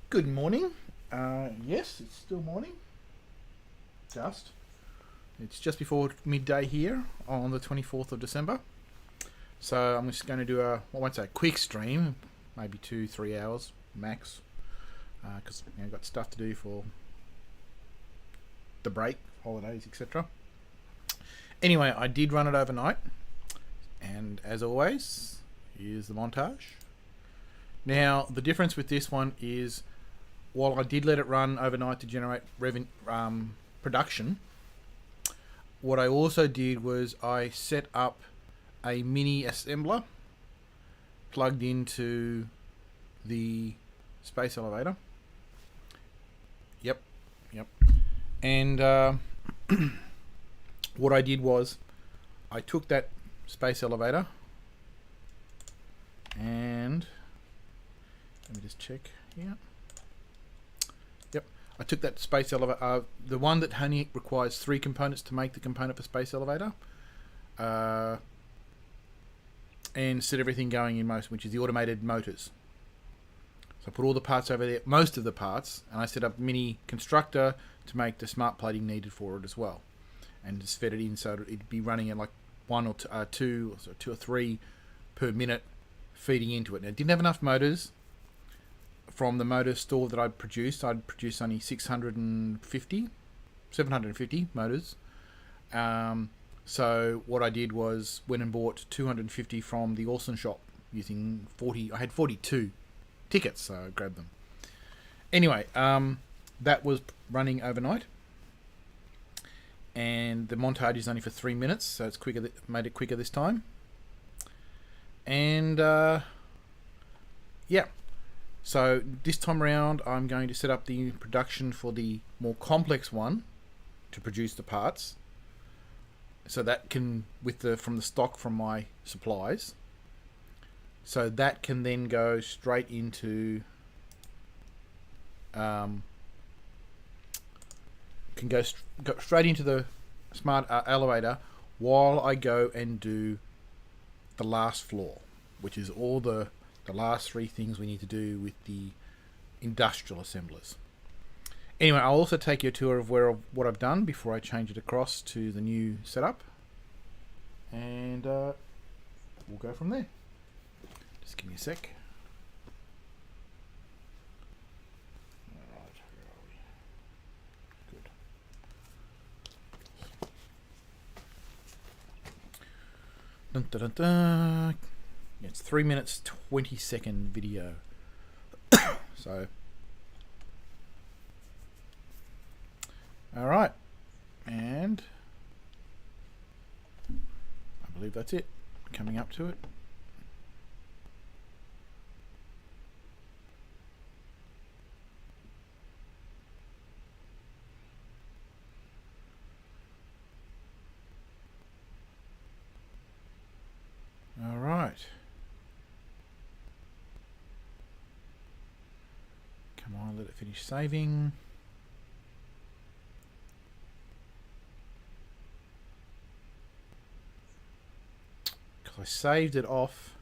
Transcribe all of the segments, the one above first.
Good morning. Yes, it's still morning. Just. It's just before midday here on the 24th of December. So I'm just going to do I won't say a quick stream, maybe 2-3 hours max, because I've got stuff to do for the break, holidays, etc. Anyway, I did run it overnight, and as always, here's the montage. Now, the difference with this one is, while I did let it run overnight to generate production, what I also did was I set up a mini assembler plugged into the space elevator. Yep. And what I did was I took that space elevator and let me just check here. Yep, I took that space elevator, the one that only requires 3 components to make the component for space elevator, and set everything going in motion, which is the automated motors. So I put all the parts over there, most of the parts, and I set up mini constructor to make the smart plating needed for it as well, and just fed it in so it'd be running at like 1 or 2 or 3 per minute, feeding into it. Now, it didn't have enough motors. From the motor store that I'd produced only 750 motors. So what I did was went and bought 250 from the Orson shop using 40. I had 42 tickets, so I grabbed them. Anyway, that was running overnight, and the montage is only for 3 minutes, so it's quicker. Made it quicker this time, and yeah. So this time around, I'm going to set up the production for the more complex one to produce the parts. So that can, from the stock from my supplies. So that can then go straight into, can go straight into the smart elevator while I go and do the last floor, which is all the last 3 things we need to do with the industrial assemblers. Anyway, I'll also take you a tour of what I've done before I change it across to the new setup, and we'll go from there. Just give me a sec. Alright, where are we? Good. Dun, dun, dun, dun. It's 3 minutes 20-second video. So, all right, and I believe that's it. Coming up to it. All right. Come on, let it finish saving. Because I saved it off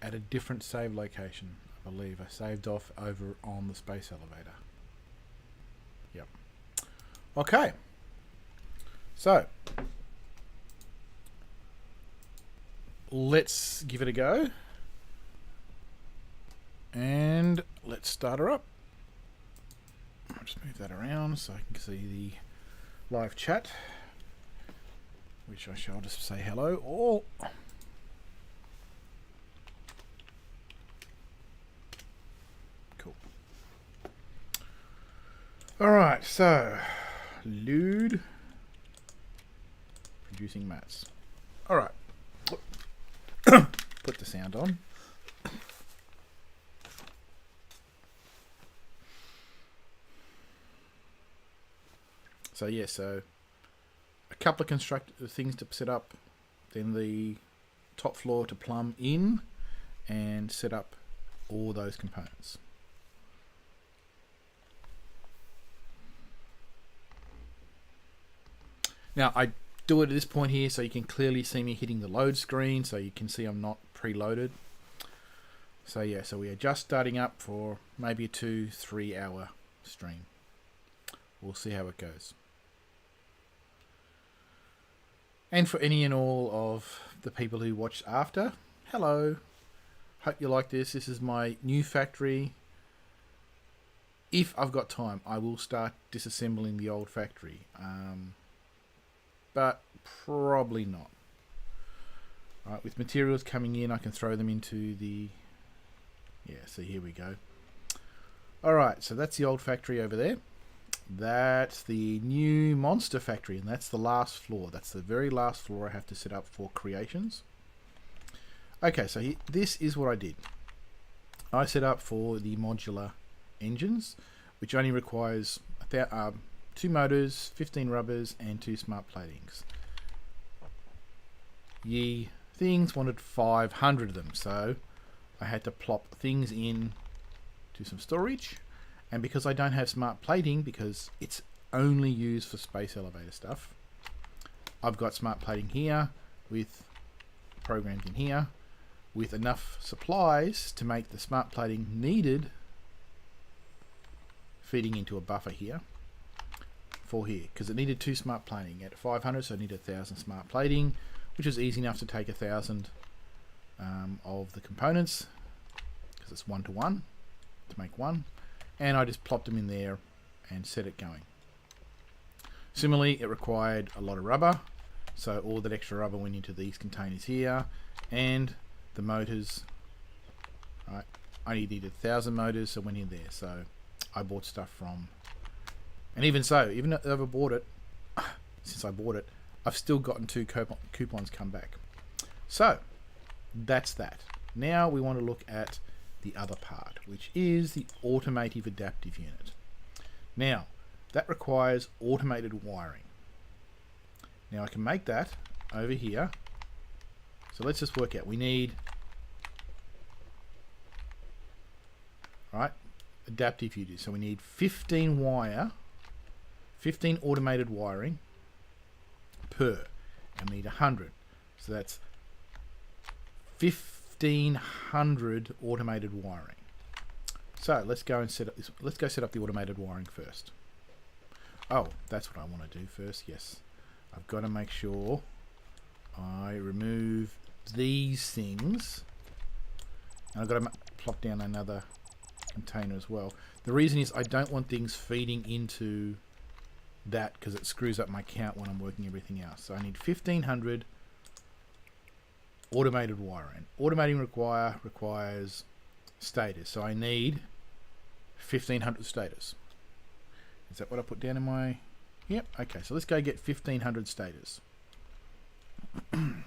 at a different save location, I believe. I saved off over on the space elevator. Yep. Okay. So, let's give it a go. And let's start her up. I'll just move that around so I can see the live chat, which I shall just say hello all. Cool. Alright, so load producing mats. Alright. Put the sound on. So yeah, so a couple of things to set up, then the top floor to plumb in and set up all those components. Now I do it at this point here so you can clearly see me hitting the load screen, so you can see I'm not preloaded. So yeah, so we are just starting up for maybe a 2-3 hour stream. We'll see how it goes. And for any and all of the people who watched after, hello. Hope you like this. This is my new factory. If I've got time, I will start disassembling the old factory. But probably not. Right, with materials coming in, I can throw them into the... Yeah, so here we go. Alright, so that's the old factory over there. That's the new monster factory, and that's the last floor. That's the very last floor I have to set up for creations. Okay, so this is what I did. I set up for the modular engines, which only requires 2 motors, 15 rubbers, and 2 smart platings. Ye things wanted 500 of them, so I had to plop things in to some storage. And because I don't have smart plating, because it's only used for space elevator stuff, I've got smart plating here with programmed in here with enough supplies to make the smart plating needed feeding into a buffer here for here, because it needed 2 smart plating at 500, so I needed 1,000 smart plating, which is easy enough to take 1,000 of the components, because it's 1-to-1 to make one, and I just plopped them in there and set it going. Similarly, it required a lot of rubber, so all that extra rubber went into these containers here, and the motors, right, I needed 1,000 motors, so went in there. So I bought stuff from, and even so, even if I ever bought it, since I bought it, I've still gotten 2 coupons come back. So that's that. Now we want to look at the other part, which is the automotive adaptive unit. Now that requires automated wiring. Now I can make that over here. So let's just work out. We need, right, adaptive units. So we need 15 wire, 15 automated wiring per, and we need 100. So that's 1,500 automated wiring. So let's go and set up this. Let's go set up the automated wiring first. Oh, that's what I want to do first. Yes, I've got to make sure I remove these things, and I've got to plop down another container as well. The reason is I don't want things feeding into that, because it screws up my count when I'm working everything else. So I need 1,500 automated wiring. Automating requires stators, so I need 1,500 stators. Is that what I put down in my... Yep, okay, so let's go get 1,500 stators. Because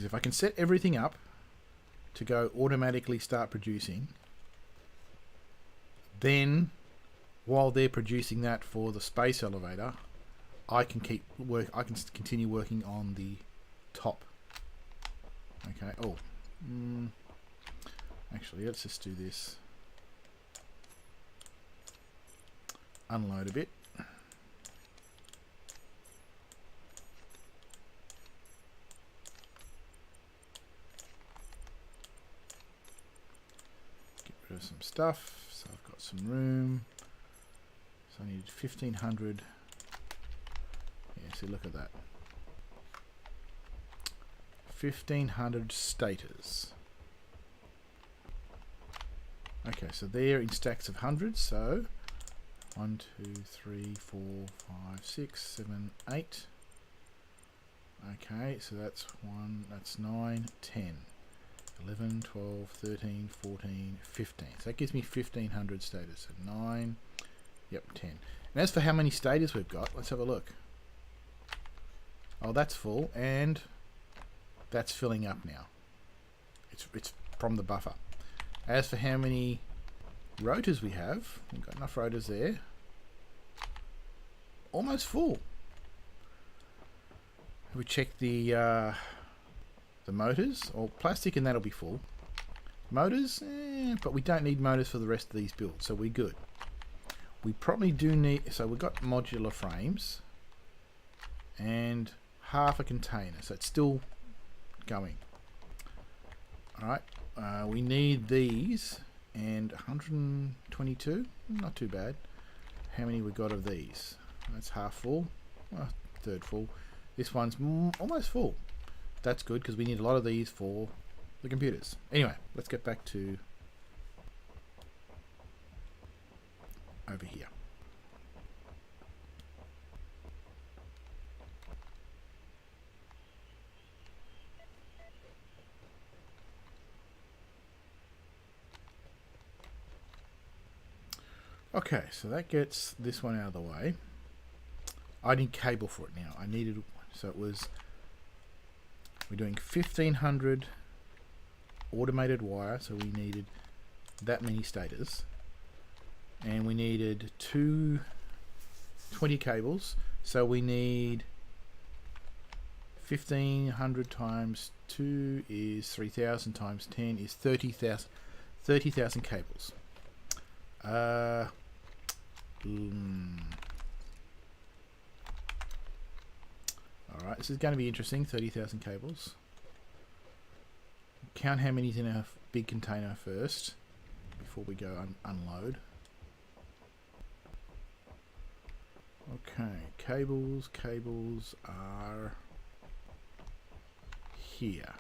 if I can set everything up to go automatically start producing, then while they're producing that for the space elevator, I can continue working on the top. Okay. Oh, actually, let's just do this. Unload a bit. Get rid of some stuff. So I've got some room. So I need 1,500. Yeah, see, look at that. 1,500 stators. Okay, so they're in stacks of hundreds. So 1, 2, 3, 4, 5, 6, 7, 8. Okay, so that's 9, 10, 11, 12, 13, 14, 15. So that gives me 1,500 stators. So 9, yep, 10. And as for how many stators we've got, let's have a look. Oh, that's full, and that's filling up now. It's from the buffer. As for how many rotors we have, we've got enough rotors there. Almost full. We check the motors, or plastic, and that'll be full. Motors, but we don't need motors for the rest of these builds, so we're good. We probably do need, so we've got modular frames and half a container, so it's still going. Alright, we need these, and 122, not too bad. How many we got of these? That's half full, well, third full. This one's almost full. That's good because we need a lot of these for the computers. Anyway, let's get back to over here. Okay, so that gets this one out of the way. I need cable for it now. I needed, so it was, we're doing 1500 automated wire, so we needed that many stators. And we needed 20 cables, so we need 1500 times 2 is 3000 times 10 is 30,000 cables. Alright, this is going to be interesting. 30,000 cables. Count how many's in our big container first before we go unload. Okay, cables are here.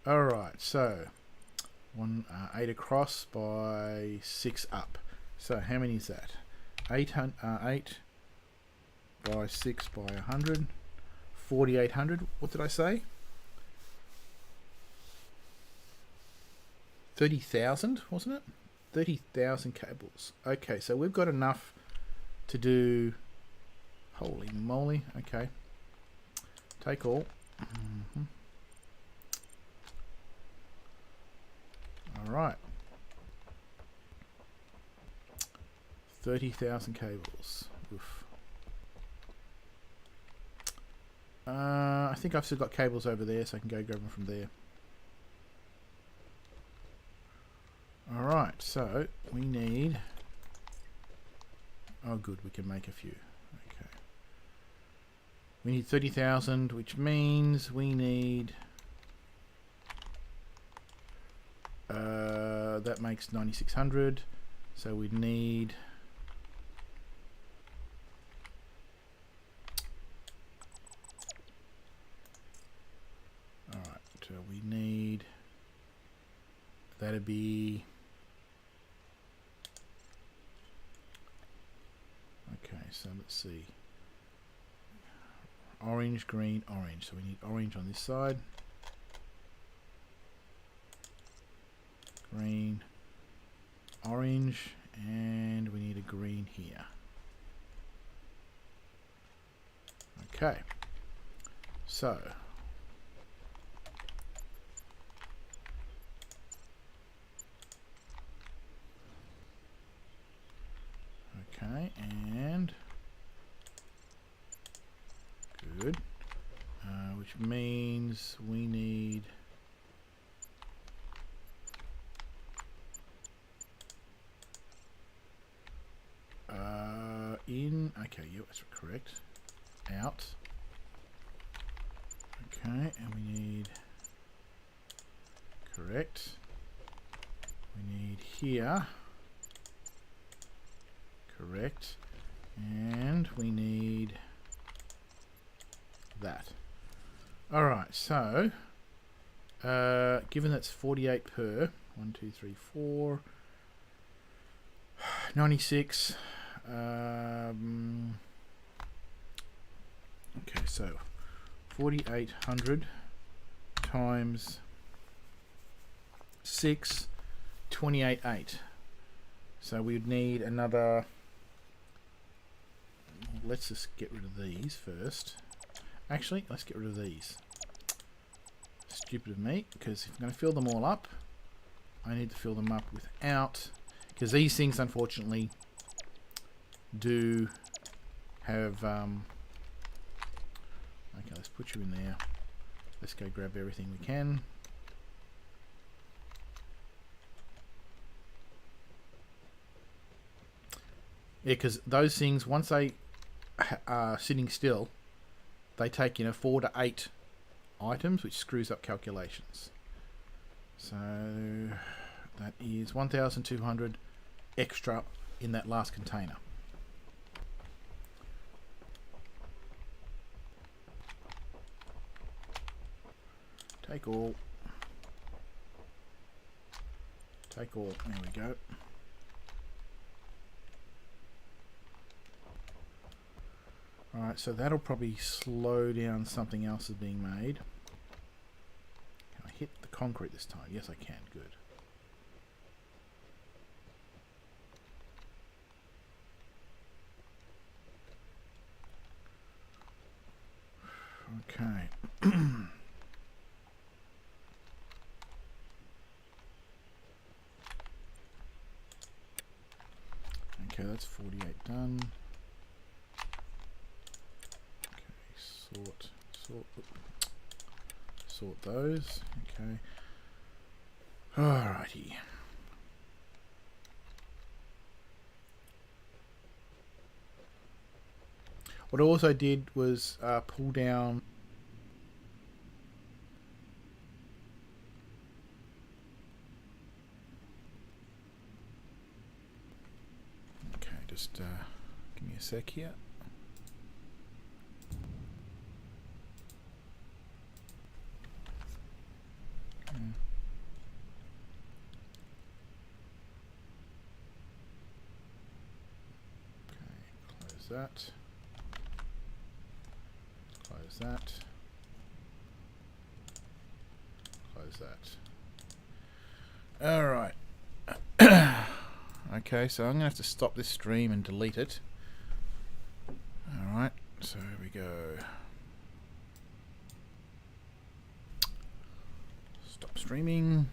Alright, so 8 across by 6 up. So how many is that? 8 by 6 by 100. 4,800. What did I say? 30,000, wasn't it? 30,000 cables. Okay, so we've got enough to do. Holy moly. Okay. Take all. Alright. 30,000 cables. Oof. I think I've still got cables over there, so I can go grab them from there. Alright, so we need... Oh good, we can make a few. Okay. We need 30,000, which means we need... that makes 9,600, so we'd need... Alright, so we need... That'd be... Okay, so let's see. Orange, green, orange. So we need orange on this side. Green, orange, and we need a green here. Okay. So. Okay, and good, which means we need in, okay, yeah, that's correct, out, okay, and we need, correct, we need here, correct, and we need that. Alright, so given that's 48 per 1, 2, 3, 4 96 okay, so 4,800 times 6 28,800. So we would need another, let's just get rid of these first. Actually, let's get rid of these. Stupid of me, because if I'm going to fill them all up, I need to fill them up without, because these things unfortunately do have, okay, let's put you in there. Let's go grab everything we can. Yeah, because those things, once they are sitting still, they take, 4 to 8 items, which screws up calculations. So that is 1,200 extra in that last container. Take all. Take all. There we go. Alright, so that'll probably slow down something else that's being made. Can I hit the concrete this time? Yes, I can. Good. Okay. Okay, that's 48 done. Okay, sort those. Okay. Alrighty. What I also did was pull down just give me a sec here. That. Close that. Close that. Alright. Okay, so I'm going to have to stop this stream and delete it. Alright, so here we go. Stop streaming.